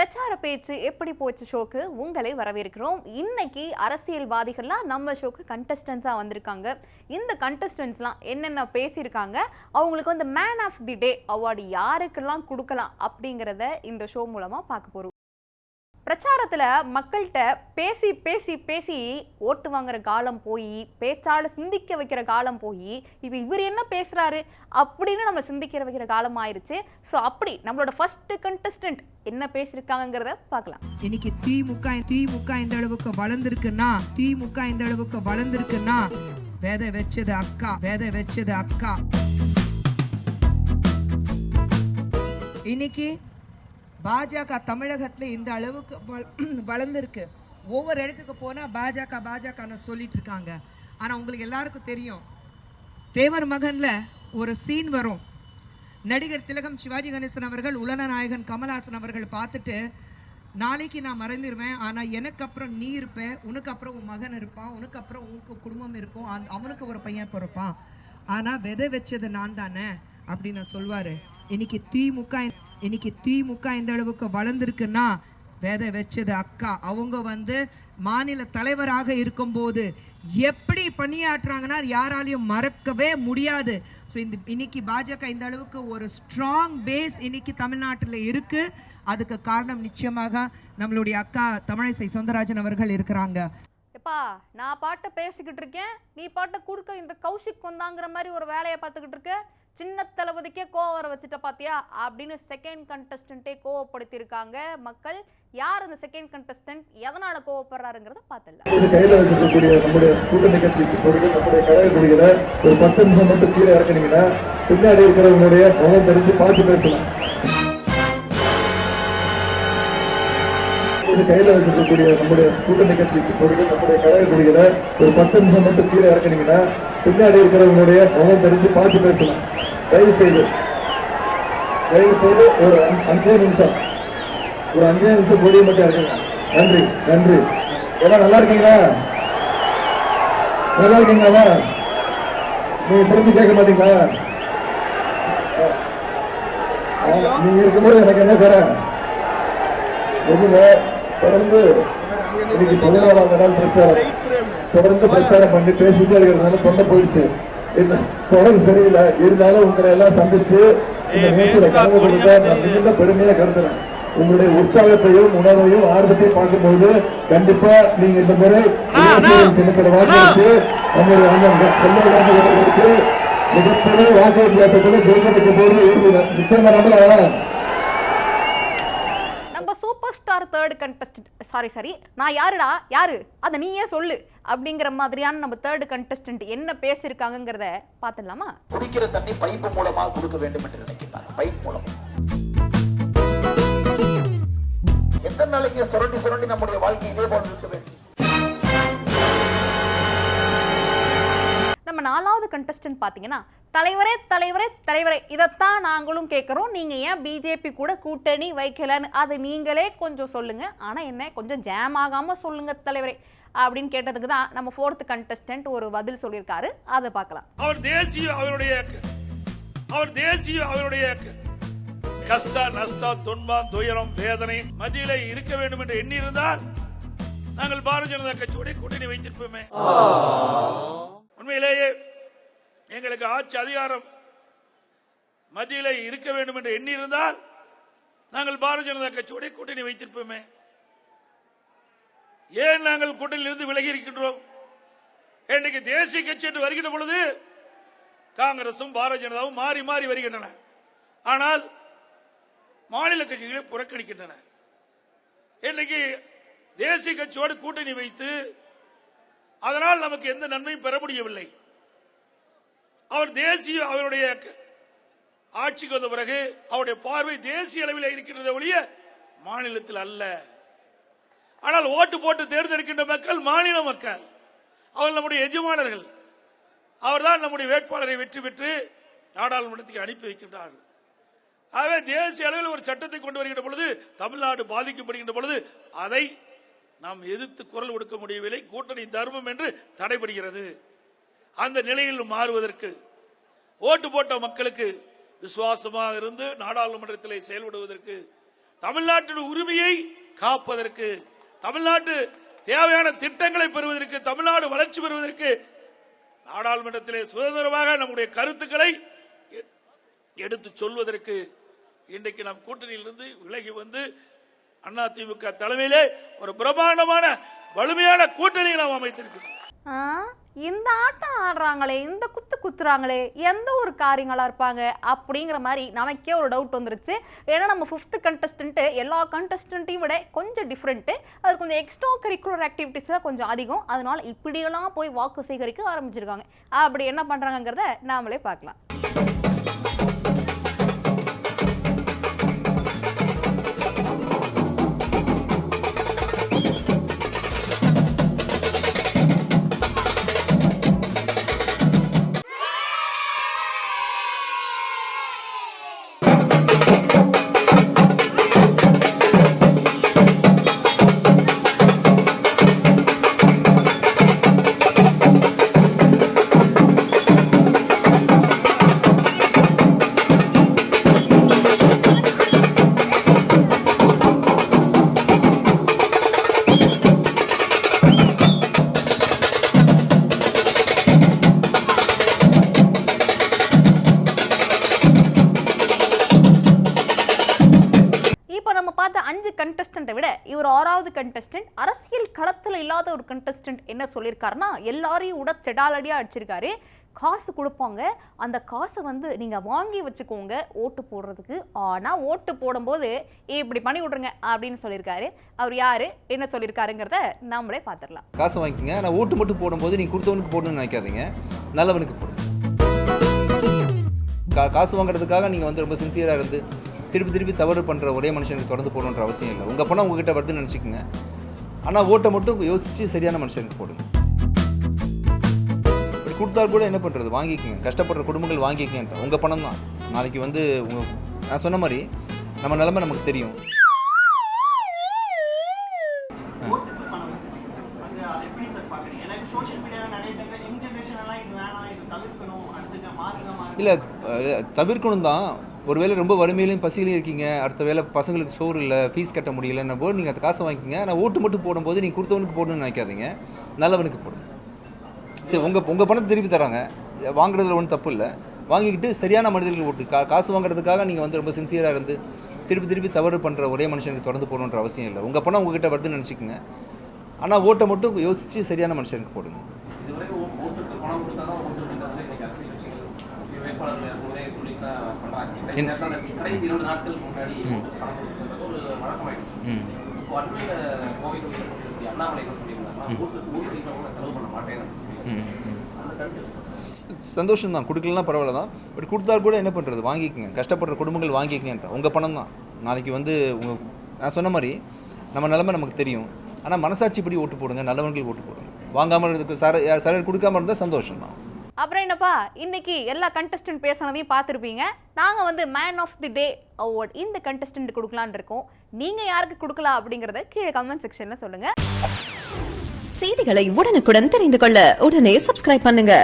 பிரச்சார பேச்சு எப்படி போச்சு ஷோக்கு உங்களை வரவேற்கிறோம். இன்னைக்கு அரசியல்வாதிகள்லாம் நம்ம ஷோக்கு கண்டஸ்டன்ஸா வந்திருக்காங்க. இந்த கண்டஸ்டன்ஸ்லாம் என்னென்ன பேசியிருக்காங்க, அவங்களுக்கு வந்து man of the day award யாருக்கெல்லாம் கொடுக்கலாம் அப்படிங்கிறத இந்த ஷோ மூலமா பார்க்க போறோம். பிரச்சாரத்துல மக்கள்கிட்ட பேசி பேசி பேசி ஓட்டு வாங்குற காலம் போய், பேச்சாளர் சிந்திக்க வைக்கிற காலம் போய், இப்போ இவர் என்ன பேசுறாரு அப்படின்னு நம்ம சிந்திக்கிற வைக்கிற காலம் ஆயிருச்சு. ஸோ அப்படி நம்மளோட ஃபர்ஸ்ட் கண்டஸ்டன்ட் என்ன பேசியிருக்காங்கிறத பார்க்கலாம். இன்னைக்கு திமுக இந்த அளவுக்கு வளர்ந்துருக்குன்னா வேத வச்சது அக்கா. இன்னைக்கு பாஜக தமிழகத்துல இந்த அளவுக்கு வளர்ந்துருக்கு. ஒவ்வொரு இடத்துக்கு போனா பாஜக சொல்லிட்டு இருக்காங்க. ஆனா உங்களுக்கு எல்லாருக்கும் தெரியும், தேவர் மகன்ல ஒரு சீன் வரும். நடிகர் திலகம் சிவாஜி கணேசன் அவர்கள் உலகநாயகன் கமல்ஹாசன் அவர்கள் பார்த்துட்டு, நாளைக்கு நான் மறைந்துருவேன், ஆனா எனக்கு அப்புறம் நீ இருப்ப, உனக்கு அப்புறம் உன் மகன் இருப்பான், உனக்கு அப்புறம் உனக்கு குடும்பம் இருக்கும், அவனுக்கு ஒரு பையன் பிறப்பான், ஆனா விதை வச்சது நான் தானே அப்படின்னு சொல்வாரு. இன்னைக்கு திமுக இந்த அளவுக்கு வளர்ந்துருக்குன்னா விதை வச்சது அக்கா. அவங்க வந்து மாநில தலைவராக இருக்கும்போது எப்படி பணியாற்றுறாங்கன்னா யாராலையும் மறக்கவே முடியாது. ஸோ இன்னைக்கு பாஜக இந்த அளவுக்கு ஒரு ஸ்ட்ராங் பேஸ் இன்னைக்கு தமிழ்நாட்டில் இருக்கு. அதுக்கு காரணம் நிச்சயமாக நம்மளுடைய அக்கா தமிழிசை சவுந்தரராஜன் அவர்கள் இருக்கிறாங்க. எப்பா, நான் பாட்டை பேசிக்கிட்டு இருக்கேன், நீ பாட்டை கொடுக்க இந்த கௌஷிக் வந்தாங்கிற மாதிரி ஒரு வேலையை பார்த்துக்கிட்டு இருக்க, சின்ன தளபதிக்கே கோவம் வர வச்சுட்ட பாத்தியா அப்படின்னு செகண்ட் கண்டஸ்டன்ட்டே கோவப்படுத்தியிருக்காங்க மக்கள். யார் அந்த செகண்ட் கண்டஸ்டன்ட், எதனால கோவப்படுறாருங்கிறத பார்த்துடலாம். கையில வச்சிருக்கக்கூடிய நம்முடைய கூட்டணி கட்சிக்கு பொறுத்து நம்முடைய கழகக்கூடிய ஒரு 10 நிமிஷம் மட்டும் கீழே இறக்குனீங்கன்னா பின்னாடி இருக்கிறவங்களுடைய முகம் தெரிஞ்சு பார்த்து பேசலாம். கையில வச்சிருக்கக்கூடிய நம்முடைய கூட்டணி கட்சிக்கு பொறுத்து நம்முடைய கழகக்கூடிய ஒரு 10 நிமிஷம் மட்டும் கீழே இறக்குனீங்கன்னா பின்னாடி இருக்கிறவங்களுடைய முகம் தெரிஞ்சு பார்த்து பேசலாம். தயவு செய்து ஒரு 5 நிமிஷம் பொடியை மட்டும் இருக்குங்க. நன்றி. எல்லாம் நல்லா இருக்கீங்களா? நீங்க திரும்பி கேட்க மாட்டீங்களா? நீங்க இருக்கும்போது எனக்கு என்ன தர தொடர்ந்து இன்னைக்கு 14ஆம் நாள் பிரச்சாரம் பண்ணி பேசிட்டே இருக்கிறதுனால தொண்டை போயிடுச்சு. தொடர்ந்து சரியில்லை. இருந்தாலும் உங்களை எல்லாம் சந்திச்சு இந்த நிகழ்ச்சியில கலந்து கொடுத்தா நான் மிகுந்த பெருமையா கருதுறேன். உங்களுடைய உற்சாகத்தையும் உணர்வையும் ஆர்வத்தையும் பார்க்கும்போது கண்டிப்பா நீங்க இந்த முறை சின்னத்தில் வாக்களித்து நம்முடைய மிகப்பெரிய வாக்கு வித்தியாசத்துல ஜெயிக்க வைக்க போது நிச்சயமா நம்பலாம். ஸ்டார் தேர்ட் கண்டஸ்டன்ட் சாரி நான் யாரு அதை நீயே சொல்லு அப்படிங்கிற மாதிரியான நம்ம தேர்ட் கண்டஸ்டன்ட் என்ன பேசியிருக்காங்கிறத பார்த்துடலாமா? குடிக்கிற தண்ணி பைப்பு மூலமா கொடுக்க வேண்டும் என்று நினைக்கிறாங்க. பைப் மூலமா எத்தனை நாளைக்கு சுரண்டி நம்முடைய வாழ்க்கை இதே போல இருக்க வேண்டும். நம்ம 4வது கண்டஸ்டன்ட் பார்த்தீங்கன்னா, தலைவரே இதைத்தான் நாங்களும் கேட்குறோம், நீங்கள் ஏன் பிஜேபி கூட கூட்டணி வைக்கலன்னு அது நீங்களே கொஞ்சம் சொல்லுங்க, ஆனால் என்ன கொஞ்சம் ஜாம் ஆகாமல் சொல்லுங்க தலைவரே அப்படின்னு கேட்டதுக்கு தான் நம்ம 4th கண்டஸ்டன்ட் ஒரு பதில் சொல்லியிருக்காரு. அதை பார்க்கலாம். அவர் தேசிய அவருடைய கஷ்ட நஷ்ட துன்பம் துயரம் வேதனை மத்தியில இருக்க வேண்டும் என்று எண்ணி இருந்தால் நாங்கள் பாரதிய ஜனதா கட்சியோட கூட்டணி வைத்திருப்போமே. உண்மையிலேயே எங்களுக்கு ஆட்சி அதிகாரம் மத்தியில இருக்க வேண்டும் என்று எண்ணி இருந்தால் நாங்கள் பாரதிய ஜனதா கட்சியோட கூட்டணி வைத்திருப்போமே. ஏன் நாங்கள் கூட்டணியிலிருந்து விலகி இருக்கின்றோம்? இன்னைக்கு தேசிய கட்சி என்று வருகின்ற பொழுது காங்கிரசும் பாரதிய ஜனதாவும் மாறி மாறி வருகின்றன. ஆனால் மாநில கட்சிகளை புறக்கணிக்கின்றன. இன்னைக்கு தேசிய கட்சியோடு கூட்டணி வைத்து அதனால் நமக்கு எந்த நன்மையும் பெற முடியவில்லை. அவருடைய ஆட்சிக்கு வந்த பிறகு அவருடைய பார்வை தேசிய அளவில் இருக்கின்றத ஒழிய மாநிலத்தில் அல்ல. ஆனால் ஓட்டு போட்டு தேர்ந்தெடுக்கின்ற மக்கள் மாநில மக்கள், அவர் நம்முடைய எஜமானர்கள். அவர்தான் நம்முடைய வேட்பாளரை வெற்றி பெற்று நாடாளுமன்றத்துக்கு அனுப்பி வைக்கின்றார்கள். ஆகவே தேசிய அளவில் ஒரு சட்டத்தை கொண்டு வருகின்ற பொழுது தமிழ்நாடு பாதிக்கப்படுகின்ற பொழுது அதை நாம் எதிர்த்து குரல் கொடுக்க முடியவில்லை. கூட்டணி தர்மம் என்று தடைபடுகிறது. அந்த நிலையில் மாறுவதற்கு ஓட்டு போட்ட மக்களுக்கு விசுவாசமாக இருந்து நாடாளுமன்றத்தில் செயல்படுவதற்கு தமிழ்நாட்டின் உரிமையை காப்பதற்கு, தமிழ்நாட்டு தேவையான திட்டங்களை பெறுவதற்கு, தமிழ்நாடு வளர்ச்சி பெறுவதற்கு நாடாளுமன்றத்திலே சுதந்திரமாக நம்முடைய கருத்துக்களை எடுத்து சொல்வதற்கு இன்றைக்கு நம் கூட்டணியிலிருந்து விலகி வந்து அதிமுக தலைமையிலே ஒரு பிரம்மாண்டமான வலிமையான கூட்டணியை நாம் அமைத்திருக்கிறோம். இந்த ஆட்டம் ஆடுறாங்களே, இந்த குத்து குத்துறாங்களே, எந்த ஒரு காரியங்களா இருப்பாங்க அப்படிங்கிற மாதிரி நமக்கே ஒரு டவுட் வந்துருச்சு. ஏன்னா நம்ம 5th கண்டஸ்டன்ட் எல்லா கண்டஸ்டன்ட்டையும் விட கொஞ்சம் டிஃப்ரெண்ட்டு, அது கொஞ்சம் எக்ஸ்ட்ரா கரிக்குலர் ஆக்டிவிட்டீஸ்லாம் கொஞ்சம் அதிகம். அதனால இப்படியெல்லாம் போய் வாக்கு சேகரிக்க ஆரம்பிச்சிருக்காங்க. அப்படி என்ன பண்றாங்கிறத நாமளே பார்க்கலாம். கண்டஸ்டன்ட்டை விட இவர் 6வது கண்டஸ்டன்ட். அரசியல் களத்தில் இல்லாத ஒரு கண்டஸ்டன்ட் என்ன சொல்லியிருக்காருன்னா, எல்லாரையும் விட தெடாலடியாக அடிச்சிருக்காரு. காசு கொடுப்பாங்க, அந்த காசை வந்து நீங்கள் வாங்கி வச்சுக்கோங்க ஓட்டு போடுறதுக்கு, ஆனால் ஓட்டு போடும்போது இப்படி பண்ணி விட்ருங்க அப்படின்னு சொல்லியிருக்காரு. அவர் யார், என்ன சொல்லியிருக்காருங்கிறத நம்மளே பார்த்துடலாம். காசு வாங்கிக்கோங்க, ஆனால் ஓட்டு மட்டும் போடும்போது நீங்கள் கொடுத்தவனுக்கு போடணும்னு நினைக்காதீங்க, நல்லவனுக்கு போடும். காசு வாங்குறதுக்காக நீங்கள் வந்து ரொம்ப சின்சியராக இருந்து திருப்பி தவறு பண்ணுற ஒரே மனுஷனுக்கு தொடர்ந்து போடணுன்ற அவசியம் இல்லை. உங்கள் பணம் உங்ககிட்ட வருதுன்னு நினச்சிக்கோங்க, ஆனால் ஓட்டை மட்டும் யோசித்து சரியான மனுஷனுக்கு போடுங்க. இப்படி கொடுத்தா கூட என்ன பண்ணுறது, வாங்கிக்கோங்க. கஷ்டப்படுற குடும்பங்கள் வாங்கிக்கங்க, உங்கள் பணம் தான். நாளைக்கு வந்து நான் சொன்ன மாதிரி நம்ம நிலைமை நமக்கு தெரியும். இல்லை தவிர்க்கணும் தான். ஒருவேளை ரொம்ப வறுமையிலையும் பசியிலையும் இருக்கீங்க, அடுத்த வேலை பசங்களுக்கு சோறு இல்லை, ஃபீஸ் கட்ட முடியலன்ன போது நீங்கள் அந்த காசை வாங்கிக்கோங்க. ஆனால் ஓட்டு மட்டும் போடும்போது நீங்கள் கொடுத்தவனுக்கு போடணும்னு நினைக்காதீங்க, நல்லவனுக்கு போடும். சரி, உங்கள் பணத்தை திருப்பி தராங்க, வாங்குறதுல ஒன்றும் தப்பு இல்லை. வாங்கிக்கிட்டு சரியான மனிதர்களுக்கு ஓட்டு. காசு வாங்குறதுக்காக நீங்கள் வந்து ரொம்ப சின்சியராக இருந்து திருப்பி தவறு பண்ணுற ஒரே மனுஷனுக்கு தொடர்ந்து போடணுன்ற அவசியம் இல்லை. உங்கள் பணம் உங்ககிட்ட வருதுன்னு நினச்சிக்கோங்க, ஆனால் ஓட்டை மட்டும் யோசித்து சரியான மனுஷனுக்கு போடுங்க. சந்தோஷம் தான், கொடுக்கலாம் பரவாயில்ல தான். பட் கொடுத்தா கூட என்ன பண்ணுறது, வாங்கிக்கோங்க. கஷ்டப்படுற குடும்பங்கள் வாங்கிக்கங்க, உங்கள் பணம் தான். நாளைக்கு வந்து நான் சொன்ன மாதிரி நம்ம நிலைமை நமக்கு தெரியும். ஆனால் மனசாட்சிப்படி ஓட்டு போடுங்க, நல்லவங்களுக்கு ஓட்டு போடுங்க. வாங்காமல் இருக்கிறதுக்கு சார் கொடுக்காம இருந்தால் சந்தோஷம் தான். அப்புறம் என்னப்பா, இன்னைக்கு எல்லா கண்டஸ்டன்ட் பேசினதையும் பார்த்துருப்பீங்க. நாங்கள் வந்து man of the day award இந்த கண்டஸ்டன்ட் கொடுக்கலான்னு இருக்கோம். நீங்கள் யாருக்கு கொடுக்கலாம் அப்படிங்கிறத கீழே கமெண்ட் செக்ஷனில் சொல்லுங்கள். செய்திகளை உடனுக்குடன் தெரிந்து கொள்ள உடனே சப்ஸ்கிரைப் பண்ணுங்க.